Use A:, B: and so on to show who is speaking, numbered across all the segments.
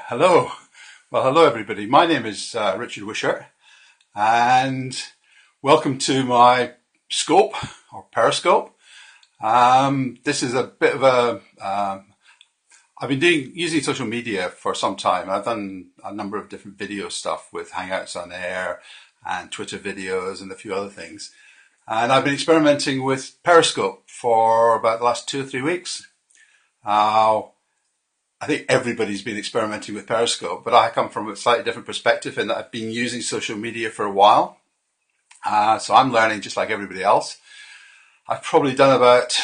A: Hello. Well, hello everybody. My name is Richard Wishart, and welcome to my scope or Periscope. This is a bit of I've been using social media for some time. I've done a number of different video stuff with Hangouts on Air and Twitter videos and a few other things. And I've been experimenting with Periscope for about the last 2 or 3 weeks. I think everybody's been experimenting with Periscope, but I come from a slightly different perspective in that I've been using social media for a while. So I'm learning just like everybody else. I've probably done about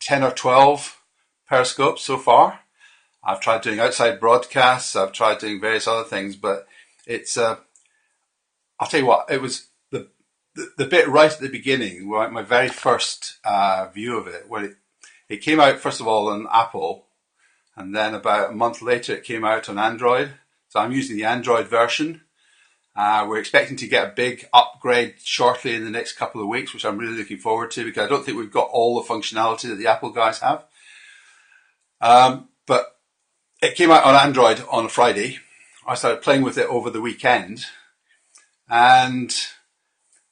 A: 10 or 12 Periscopes so far. I've tried doing outside broadcasts. I've tried doing various other things, but it's, I'll tell you what, it was the bit right at the beginning, my very first view of it, where it came out, first of all, on Apple, and then about a month later it came out on Android. So I'm using the Android version. We're expecting to get a big upgrade shortly in the next couple of weeks, which I'm really looking forward to, because I don't think we've got all the functionality that the Apple guys have. But it came out on Android on a Friday. I started playing with it over the weekend, and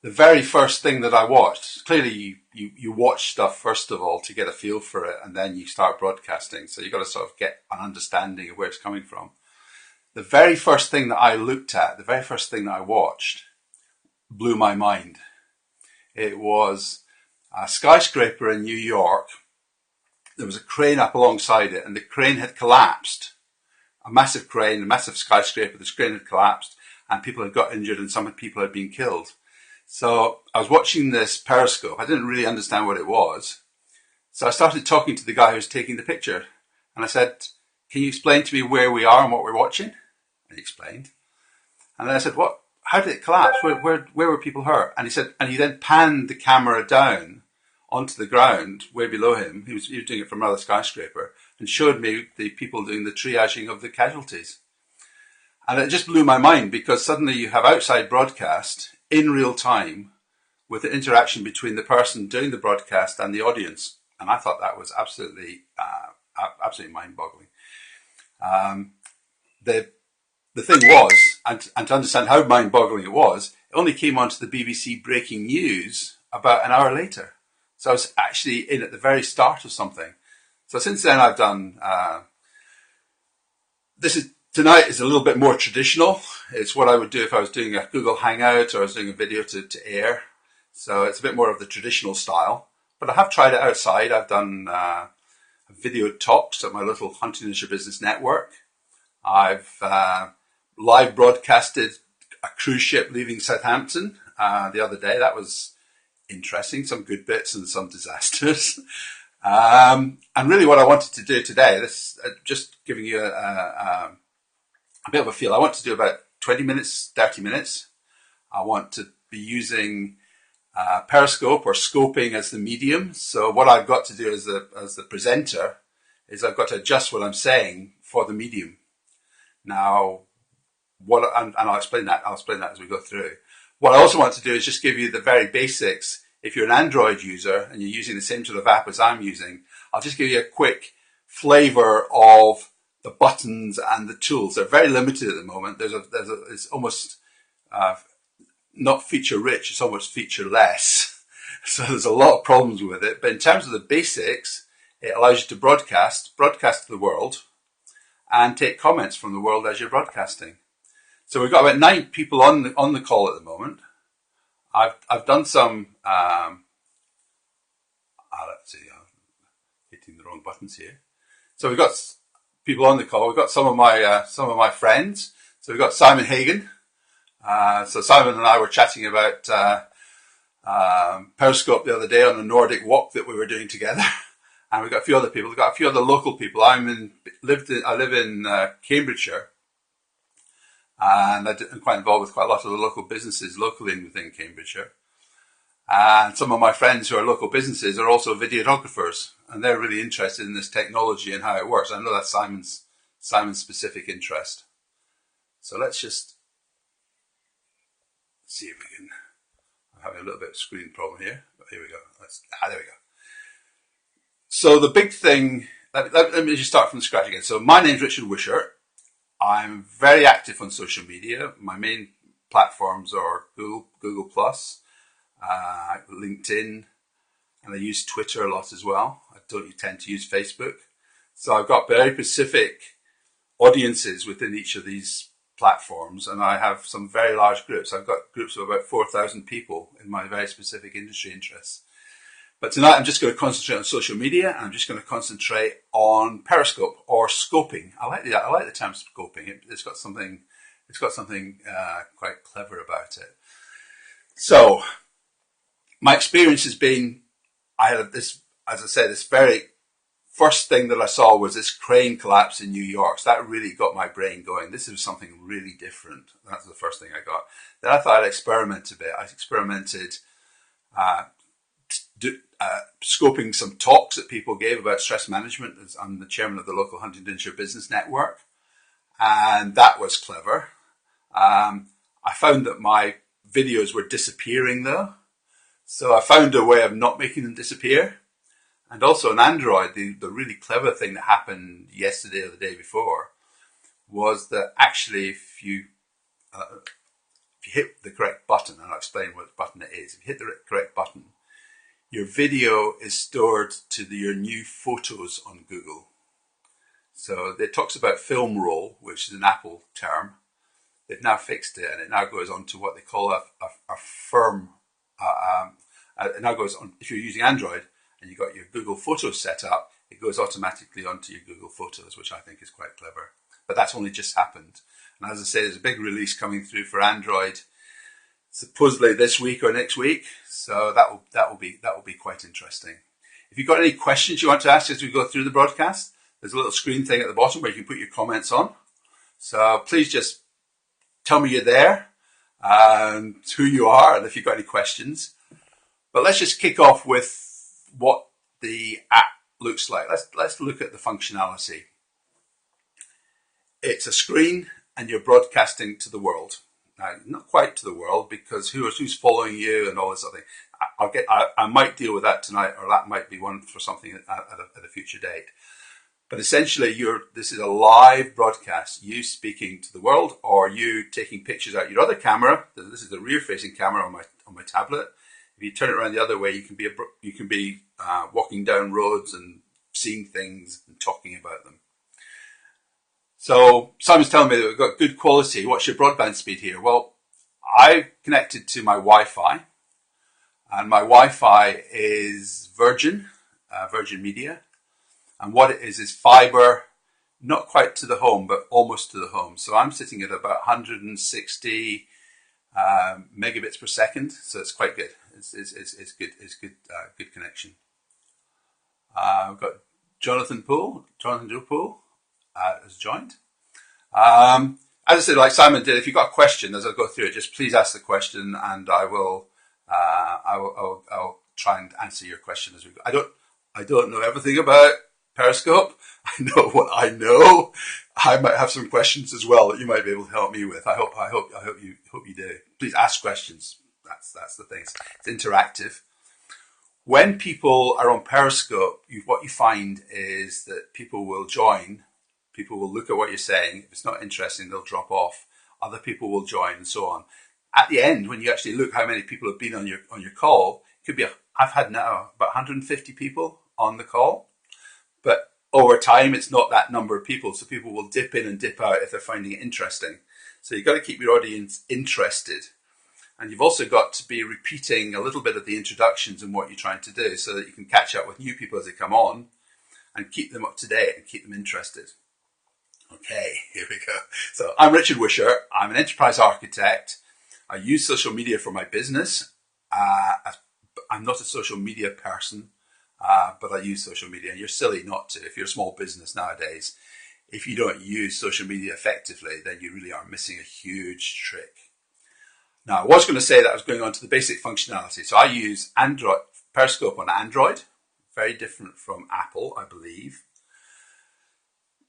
A: the very first thing that I watched, clearly you watch stuff first of all to get a feel for it, and then you start broadcasting. So you've got to sort of get an understanding of where it's coming from. The very first thing that I looked at, the very first thing that I watched, blew my mind. It was a skyscraper in New York. There was a crane up alongside it, and the crane had collapsed. A massive crane, a massive skyscraper, this crane had collapsed, and people had got injured, and some people had been killed. So I was watching this Periscope. I didn't really understand what it was. So I started talking to the guy who was taking the picture. And I said, "Can you explain to me where we are and what we're watching?" And he explained. And then I said, "What? How did it collapse? Where were people hurt?" And he said, and he then panned the camera down onto the ground way below him. He was doing it from another skyscraper, and showed me the people doing the triaging of the casualties. And it just blew my mind, because suddenly you have outside broadcast in real time with the interaction between the person doing the broadcast and the audience. And I thought that was absolutely mind-boggling. The thing was, and to understand how mind-boggling it was, it only came onto the BBC breaking news about an hour later. So I was actually in at the very start of something. So since then I've done, tonight is a little bit more traditional. It's what I would do if I was doing a Google Hangout or I was doing a video to air. So it's a bit more of the traditional style. But I have tried it outside. I've done video talks at my little Hunting Is Your Business network. I've live broadcasted a cruise ship leaving Southampton the other day. That was interesting. Some good bits and some disasters. And really what I wanted to do today, this just giving you a bit of a feel. I want to do about 20 minutes, 30 minutes. I want to be using Periscope or scoping as the medium. So what I've got to do as the presenter is I've got to adjust what I'm saying for the medium. Now, and I'll explain that. I'll explain that as we go through. What I also want to do is just give you the very basics. If you're an Android user and you're using the same sort of app as I'm using, I'll just give you a quick flavor of the buttons and the tools. They're very limited at the moment. It's almost not feature rich, it's almost feature less. So there's a lot of problems with it. But in terms of the basics, it allows you to broadcast to the world and take comments from the world as you're broadcasting. So we've got about 9 people on the call at the moment. I've done some. Let's see, I'm hitting the wrong buttons here. So we've got people on the call. We've got some of my friends. So we've got Simon Hagan. So Simon and I were chatting about Periscope the other day on a Nordic walk that we were doing together. And we've got a few other people. We've got a few other local people. I live in Cambridgeshire. And I'm quite involved with quite a lot of the local businesses locally within Cambridgeshire. And some of my friends who are local businesses are also videographers, and they're really interested in this technology and how it works. I know that's Simon's specific interest. So let's just see if we can. I'm having a little bit of screen problem here, but here we go. There we go. So the big thing, let me just start from scratch again. So my name's Richard Wishart. I'm very active on social media. My main platforms are Google Plus, LinkedIn, and I use Twitter a lot as well. I don't tend to use Facebook. So I've got very specific audiences within each of these platforms, and I have some very large groups. I've got groups of about 4,000 people in my very specific industry interests. But tonight I'm just going to concentrate on social media, and I'm just going to concentrate on Periscope or scoping. I like the term scoping. It's got something quite clever about it. So my experience has been, I had this, as I said, this very first thing that I saw was this crane collapse in New York. So that really got my brain going. This is something really different. That's the first thing I got. Then I thought I'd experiment a bit. I experimented scoping some talks that people gave about stress management. I'm the chairman of the local Huntingdonshire Business Network, and that was clever. I found that my videos were disappearing though, so I found a way of not making them disappear. And also on Android, the really clever thing that happened yesterday or the day before was that actually if you hit the correct button, and I'll explain what button it is, if you hit the correct button, your video is stored to your new photos on Google. So it talks about film roll, which is an Apple term. They've now fixed it, and it now goes on to what they call a firm. It now goes on, if you're using Android and you've got your Google Photos set up, it goes automatically onto your Google Photos, which I think is quite clever. But that's only just happened. And as I say, there's a big release coming through for Android, supposedly this week or next week. So that will be quite interesting. If you've got any questions you want to ask as we go through the broadcast, there's a little screen thing at the bottom where you can put your comments on. So please just tell me you're there and who you are and if you've got any questions. But let's just kick off with what the app looks like. Let's look at the functionality. It's a screen and you're broadcasting to the world. Now, not quite to the world, because who's following you and all this other thing. I might deal with that tonight, or that might be one for something at a future date. But essentially, this is a live broadcast. You speaking to the world, or you taking pictures out your other camera. This is the rear-facing camera on my tablet. If you turn it around the other way, you can be walking down roads and seeing things and talking about them. So Simon's telling me that we've got good quality. What's your broadband speed here? Well, I connected to my Wi-Fi, and my Wi-Fi is Virgin Media. And what it is fiber, not quite to the home, but almost to the home. So I'm sitting at about 160 megabits per second. So it's quite good. It's good. It's good connection. We've got Jonathan Joe Poole has joined. As I said, like Simon did, if you've got a question as I go through it, just please ask the question, and I'll try and answer your question as we go. I don't know everything about Periscope. I know what I know. I might have some questions as well that you might be able to help me with. I hope you do. Please ask questions. That's the thing. It's interactive. When people are on Periscope, what you find is that people will join. People will look at what you're saying. If it's not interesting, they'll drop off. Other people will join, and so on. At the end, when you actually look how many people have been on your call, it could be. I've had now about 150 people on the call, but over time, it's not that number of people. So people will dip in and dip out if they're finding it interesting. So you've got to keep your audience interested. And you've also got to be repeating a little bit of the introductions and what you're trying to do so that you can catch up with new people as they come on and keep them up to date and keep them interested. Okay, here we go. So I'm Richard Wisher. I'm an enterprise architect. I use social media for my business. I'm not a social media person, but I use social media. And you're silly not to. If you're a small business nowadays, if you don't use social media effectively, then you really are missing a huge trick. Now, I was going to say that I was going on to the basic functionality. So I use Periscope on Android, very different from Apple, I believe.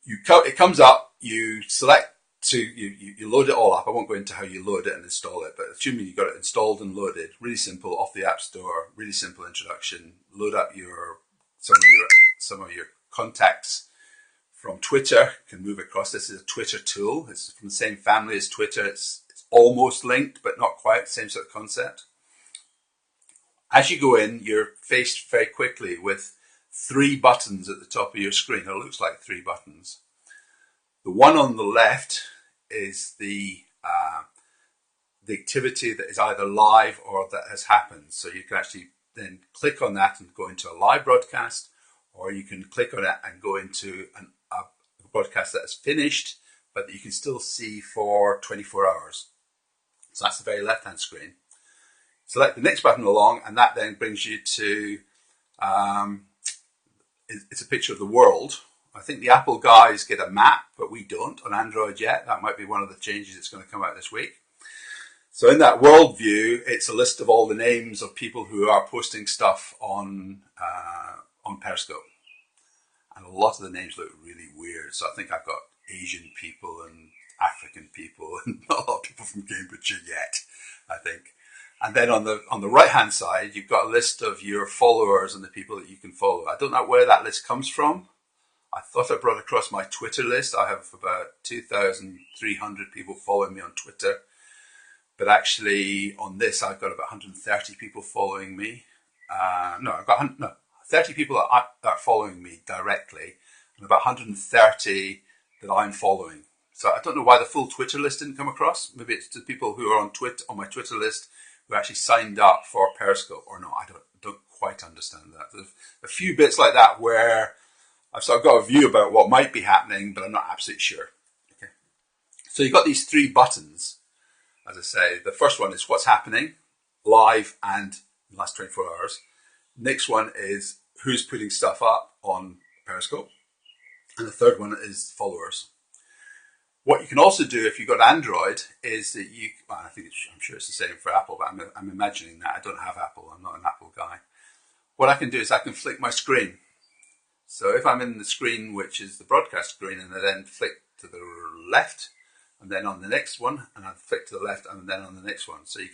A: It comes up, you select you load it all up. I won't go into how you load it and install it, but assuming you got it installed and loaded, really simple, off the App Store, really simple introduction. Load up some of your contacts from Twitter can move across. This is a Twitter tool. It's from the same family as Twitter. It's almost linked, but not quite. Same sort of concept. As you go in, you're faced very quickly with 3 buttons at the top of your screen. It looks like 3 buttons. The one on the left is the activity that is either live or that has happened. So you can actually then click on that and go into a live broadcast, or you can click on it and go into a broadcast that is finished, but that you can still see for 24 hours. So that's the very left-hand screen. Select the next button along, and that then brings you to, it's a picture of the world. I think the Apple guys get a map, but we don't on Android yet. That might be one of the changes that's going to come out this week. So in that world view, it's a list of all the names of people who are posting stuff on Periscope. And a lot of the names look really weird. So I think I've got Asian people and African people and not a lot of people from Cambridgeshire yet, I think. And then on the right-hand side, you've got a list of your followers and the people that you can follow. I don't know where that list comes from. I thought I brought across my Twitter list. I have about 2,300 people following me on Twitter. But actually, on this, I've got about 130 people following me. I've got 30 people that are following me directly, and about 130 that I'm following. So I don't know why the full Twitter list didn't come across. Maybe it's the people who are on my Twitter list who actually signed up for Periscope or not. I don't quite understand that. There's a few bits like that where I've sort of got a view about what might be happening, but I'm not absolutely sure. Okay. So you've got these 3 buttons. As I say, the first one is what's happening live and in the last 24 hours. Next one is who's putting stuff up on Periscope. And the third one is followers. What you can also do if you've got Android is that I'm sure it's the same for Apple, but I'm imagining that. I don't have Apple. I'm not an Apple guy. What I can do is I can flick my screen. So if I'm in the screen, which is the broadcast screen, and I then flick to the left, and then on the next one, and I flick to the left, and then on the next one. So you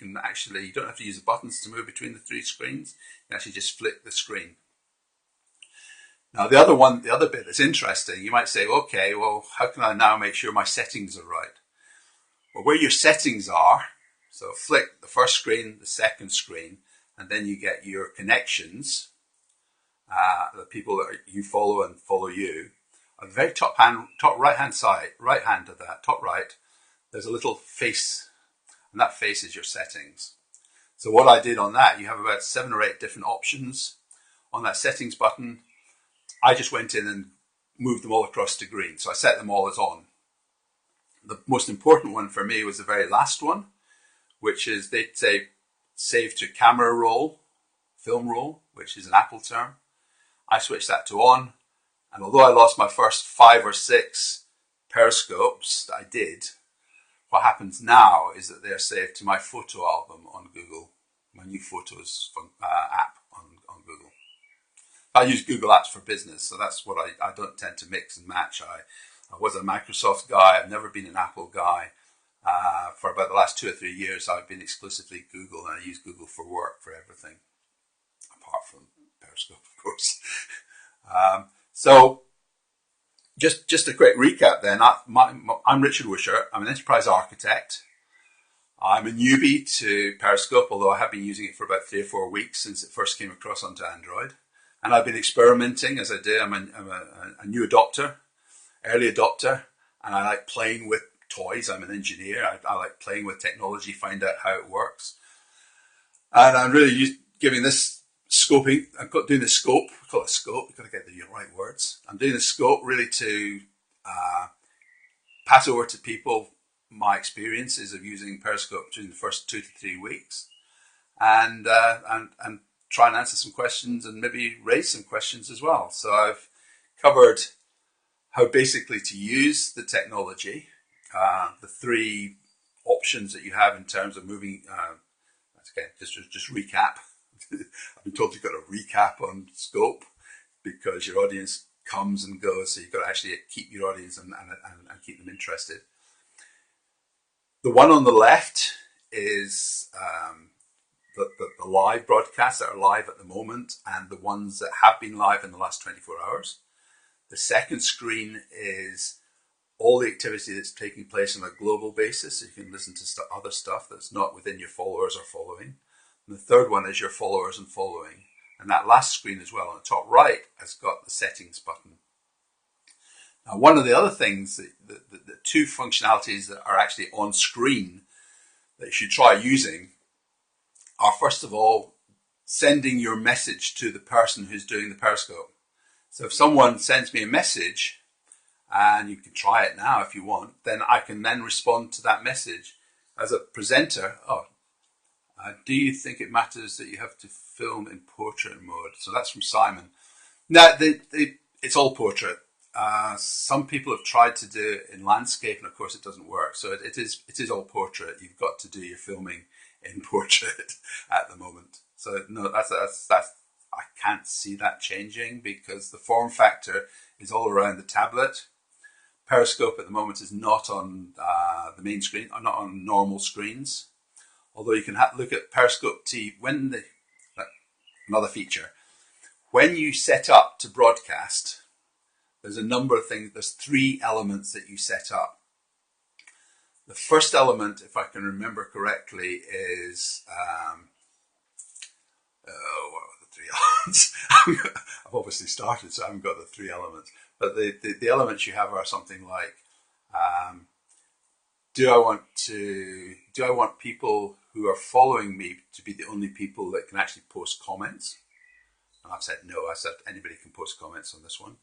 A: don't have to use the buttons to move between the 3 screens. You can actually just flick the screen. Now the other bit that's interesting, you might say, okay, well, how can I now make sure my settings are right? Well, where your settings are, so flick the first screen, the second screen, and then you get your connections, the people that you follow and follow you. On the very top right hand of that, top right, there's a little face, and that face is your settings. So what I did on that, you have about 7 or 8 different options. On that settings button, I just went in and moved them all across to green. So I set them all as on. The most important one for me was the very last one, which is they'd say save to camera roll, film roll, which is an Apple term. I switched that to on. And although I lost my first 5 or 6 Periscopes that I did, what happens now is that they're saved to my photo album on Google, my new photos app on Google. I use Google Apps for business, so that's what I don't tend to mix and match. I was a Microsoft guy. I've never been an Apple guy. For about the last 2 or 3 years, I've been exclusively Google, and I use Google for work for everything, apart from Periscope, of course. So just a quick recap then. I'm Richard Wishart. I'm an enterprise architect. I'm a newbie to Periscope, although I have been using it for about 3 or 4 weeks since it first came across onto Android. And I've been experimenting as I do. I'm a new adopter, early adopter, and I like playing with toys. I'm an engineer. I like playing with technology, find out how it works. And I'm really giving this scoping. I'm doing the scope. We call it scope. We've got to get the right words. I'm doing the scope really to pass over to people my experiences of using Periscope during the first 2 to 3 weeks, and try and answer some questions and maybe raise some questions as well. So I've covered how basically to use the technology, the 3 options that you have in terms of moving. Okay, just recap. I've been told you've got to recap on scope because your audience comes and goes, so you've got to actually keep your audience and keep them interested. The one on the left is the live broadcasts that are live at the moment and the ones that have been live in the last 24 hours. The second screen is all the activity that's taking place on a global basis. So you can listen to other stuff that's not within your followers or following. And the third one is your followers and following. And that last screen as well on the top right has got the settings button. Now, one of the other things, the two functionalities that are actually on screen that you should try using are, first of all, sending your message to the person who's doing the Periscope. So if someone sends me a message, and you can try it now if you want, then I can then respond to that message as a presenter. Do you think it matters that you have to film in portrait mode? So that's from Simon. Now, it's all portrait. Some people have tried to do it in landscape, and of course it doesn't work. So it is all portrait. You've got to do your filming in portrait at the moment. So no, that's I can't see that changing because the form factor is all around the tablet. Periscope at the moment is not on the main screen, or not on normal screens. Although you can look at Periscope TV another feature. When you set up to broadcast, there's a number of things. There's 3 elements that you set up. The first element, if I can remember correctly, is what are the 3 elements? I've obviously started, so I haven't got the 3 elements. But the elements you have are something like, do I want people who are following me to be the only people that can actually post comments? And I've said no. I said anybody can post comments on this one.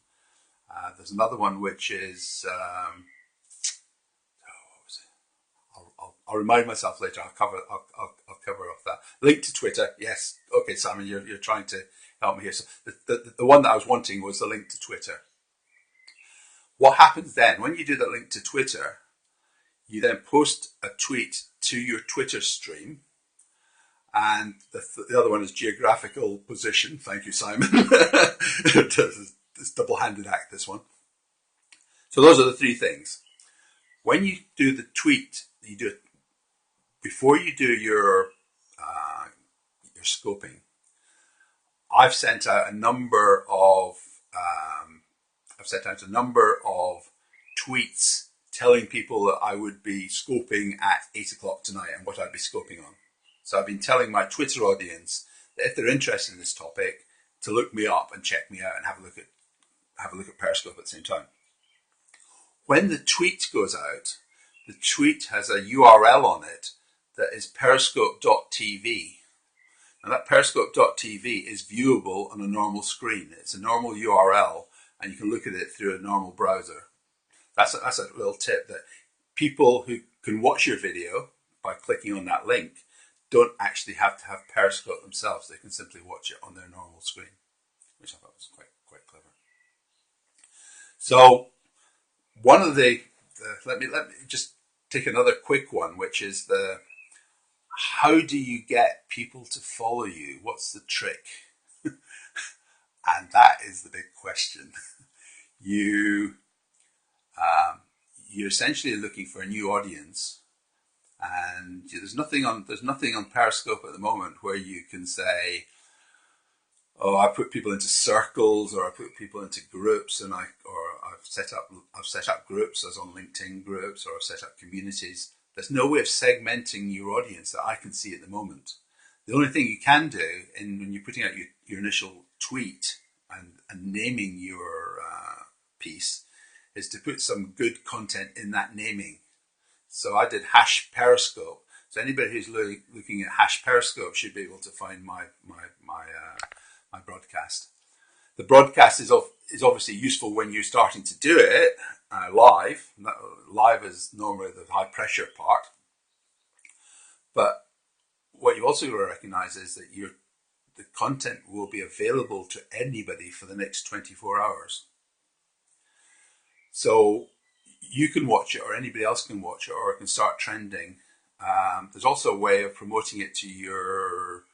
A: There's another one which is, what was it? I'll remind myself later. I'll cover off that. Link to Twitter. Yes. Okay, Simon, you're trying to help me here. So the one that I was wanting was the link to Twitter. What happens then when you do that link to Twitter? You then post a tweet to your Twitter stream, and the other one is geographical position. Thank you, Simon. It's double-handed act, this one. So those are the 3 things. When you do the tweet, you do it before you do your scoping. I've sent out a number of tweets telling people that I would be scoping at 8 o'clock tonight and what I'd be scoping on. So I've been telling my Twitter audience that if they're interested in this topic, to look me up and check me out and have a look at Periscope at the same time. When the tweet goes out, the tweet has a URL on it that is periscope.tv. Now that periscope.tv is viewable on a normal screen. It's a normal URL, and you can look at it through a normal browser. That's a little tip, that people who can watch your video by clicking on that link don't actually have to have Periscope themselves. They can simply watch it on their normal screen, which I thought was quite clever. So one of the let me just take another quick one, which is how do you get people to follow you? What's the trick? And that is the big question. You're essentially looking for a new audience, and there's nothing on Periscope at the moment where you can say, "Oh, I put people into circles, or I put people into groups, and I've set up groups as on LinkedIn groups, or I've set up communities." There's no way of segmenting your audience that I can see at the moment. The only thing you can do when you're putting out your initial tweet and naming your piece is to put some good content in that naming. So I did #Periscope. So anybody who's looking at #Periscope should be able to find my broadcast. The broadcast is obviously useful when you're starting to do it live. Live is normally the high pressure part. But what you also got to recognize is that the content will be available to anybody for the next 24 hours. So you can watch it, or anybody else can watch it, or it can start trending. There's also a way of promoting it to your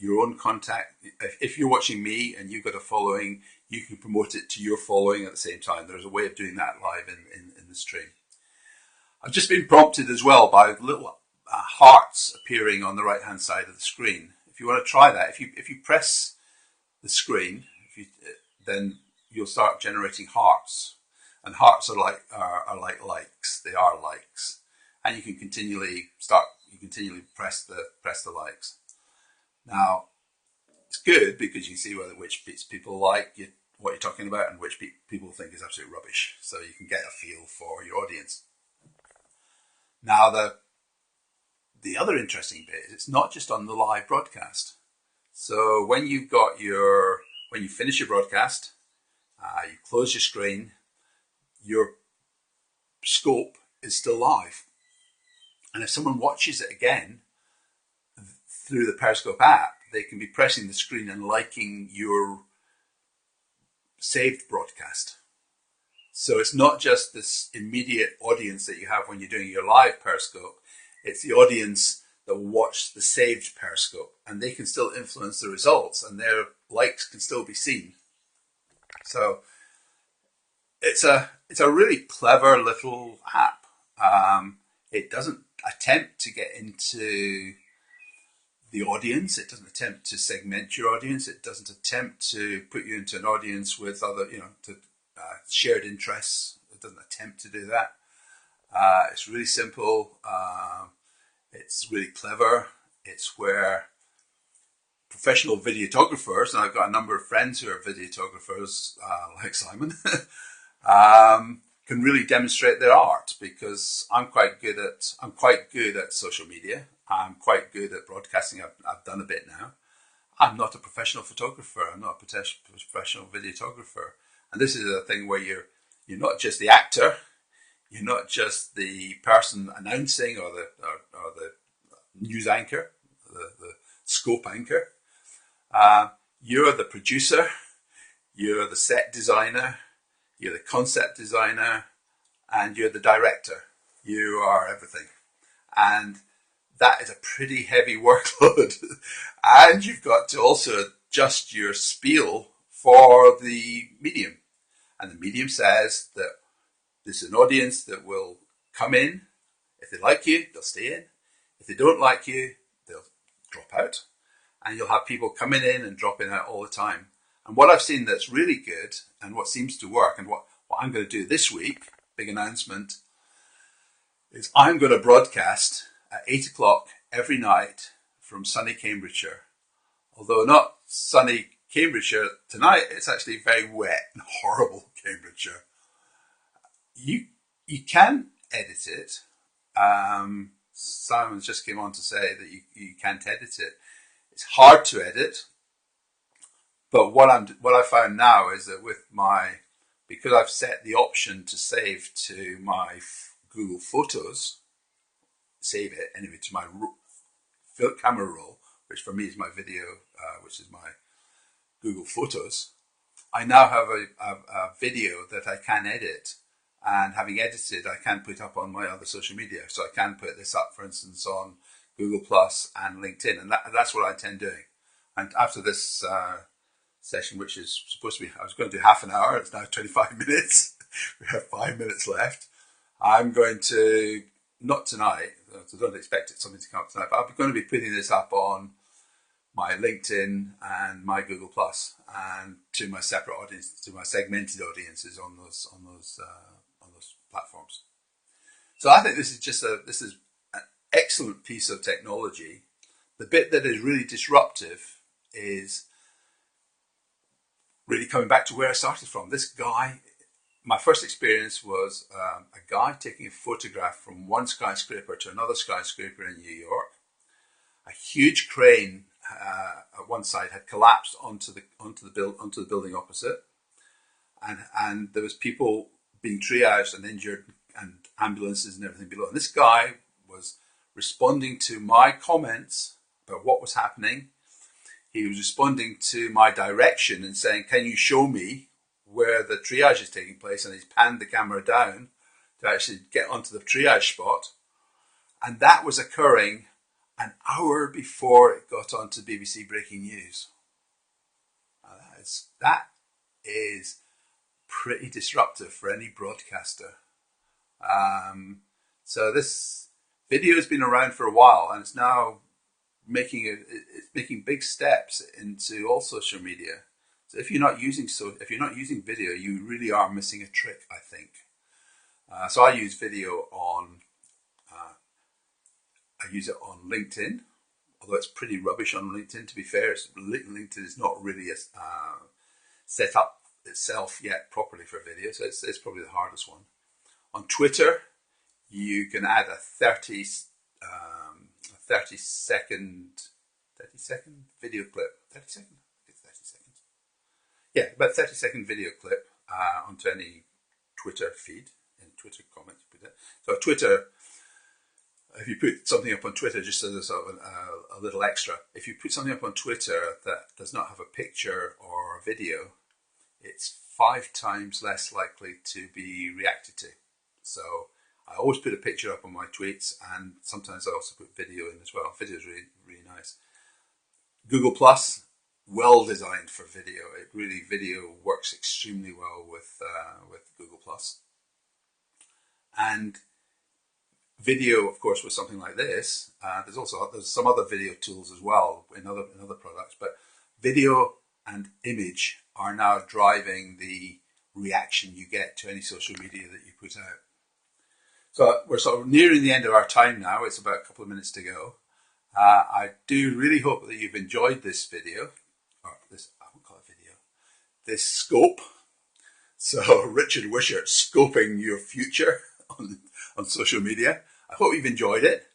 A: own contact. If you're watching me and you've got a following, you can promote it to your following at the same time. There's a way of doing that live in the stream. I've just been prompted as well by little hearts appearing on the right hand side of the screen. If you want to try that, if you press the screen, then
B: you'll start generating hearts, and hearts are like likes. They are likes, and you can continually press the likes. Now it's good because you can see which bits people like what you're talking about and which people think is absolute rubbish. So you can get a feel for your audience. Now the other interesting bit is it's not just on the live broadcast. So when you finish your broadcast, you close your screen, your scope is still live. And if someone watches it again through the Periscope app, they can be pressing the screen and liking your saved broadcast. So it's not just this immediate audience that you have when you're doing your live Periscope, it's the audience that watch the saved Periscope, and they can still influence the results and their likes can still be seen. So it's a really clever little app. It doesn't attempt to get into the audience. It doesn't attempt to segment your audience. It doesn't attempt to put you into an audience with other, shared interests. It doesn't attempt to do that. It's really simple. It's really clever. It's where professional videographers, and I've got a number of friends who are videographers, like Simon, can really demonstrate their art, because I'm quite good at social media. I'm quite good at broadcasting. I've done a bit now. I'm not a professional photographer. I'm not a professional videographer. And this is a thing where you're not just the actor. You're not just the person announcing or the news anchor, the scope anchor. You're the producer. You're the set designer. You're the concept designer, and you're the director. You are everything. And that is a pretty heavy workload. And you've got to also adjust your spiel for the medium. And the medium says that this is an audience that will come in. If they like you, they'll stay in. If they don't like you, they'll drop out. And you'll have people coming in and dropping out all the time. And what I've seen that's really good, and what seems to work, and what I'm going to do this week, big announcement, is I'm going to broadcast at 8 o'clock every night from sunny Cambridgeshire. Although not sunny Cambridgeshire tonight, it's actually very wet and horrible Cambridgeshire. You can edit it. Simon just came on to say that you can't edit it. It's hard to edit. But what I found now is that because I've set the option to save to my Google Photos, save it anyway to my camera roll, which for me is my video, which is my Google Photos. I now have a video that I can edit, and having edited, I can put up on my other social media. So I can put this up, for instance, on Google Plus and LinkedIn, and that's what I intend doing. And after this session, which is supposed to be, I was going to do half an hour, it's now 25 minutes. We have 5 minutes left. I'm going to, not tonight, so don't expect something to come up tonight, but I'm going to be putting this up on my LinkedIn and my Google Plus, and to my separate audience, to my segmented audiences on those platforms. So I think this is an excellent piece of technology. The bit that is really disruptive is really coming back to where I started from. This guy, my first experience was a guy taking a photograph from one skyscraper to another skyscraper in New York. A huge crane at one side had collapsed onto the building opposite, and there was people being triaged and injured, and ambulances and everything below. And this guy was responding to my comments about what was happening. He was responding to my direction and saying, "Can you show me where the triage is taking place?" And he's panned the camera down to actually get onto the triage spot. And that was occurring an hour before it got onto BBC Breaking News. That is pretty disruptive for any broadcaster. So this video has been around for a while, and it's now making big steps into all social media. So if you're not using video, you really are missing a trick, I think. So I use video on I use it on LinkedIn, although it's pretty rubbish on LinkedIn. To be fair, LinkedIn is not really set up itself yet properly for video, so it's probably the hardest one. On Twitter, you can add a 30 second video clip. 30 seconds? It's 30 seconds. Yeah, about 30-second video clip onto any Twitter feed, in Twitter comments. So Twitter, if you put something up on Twitter, just as a little extra, if you put something up on Twitter that does not have a picture or a video, it's 5 times less likely to be reacted to. So I always put a picture up on my tweets, and sometimes I also put video in as well. Video is really, really nice. Google Plus, well designed for video. Video works extremely well with Google Plus. And video, of course, with something like this, there's some other video tools as well in other products, but video and image are now driving the reaction you get to any social media that you put out. So we're sort of nearing the end of our time now. It's about a couple of minutes to go. I do really hope that you've enjoyed this video, or this, I won't call it video, this scope. So Richard Wishart scoping your future on social media. I hope you've enjoyed it.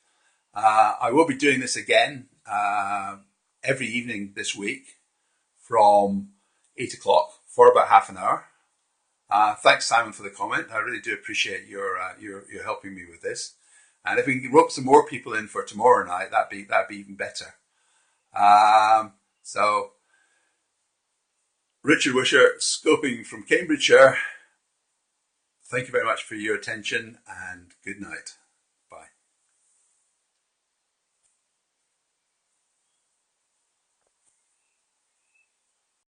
B: I will be doing this again every evening this week from 8 o'clock for about half an hour. Thanks, Simon, for the comment. I really do appreciate your helping me with this. And if we can rope some more people in for tomorrow night, that'd be even better. So, Richard Wishart, scoping from Cambridgeshire. Thank you very much for your attention, and good night.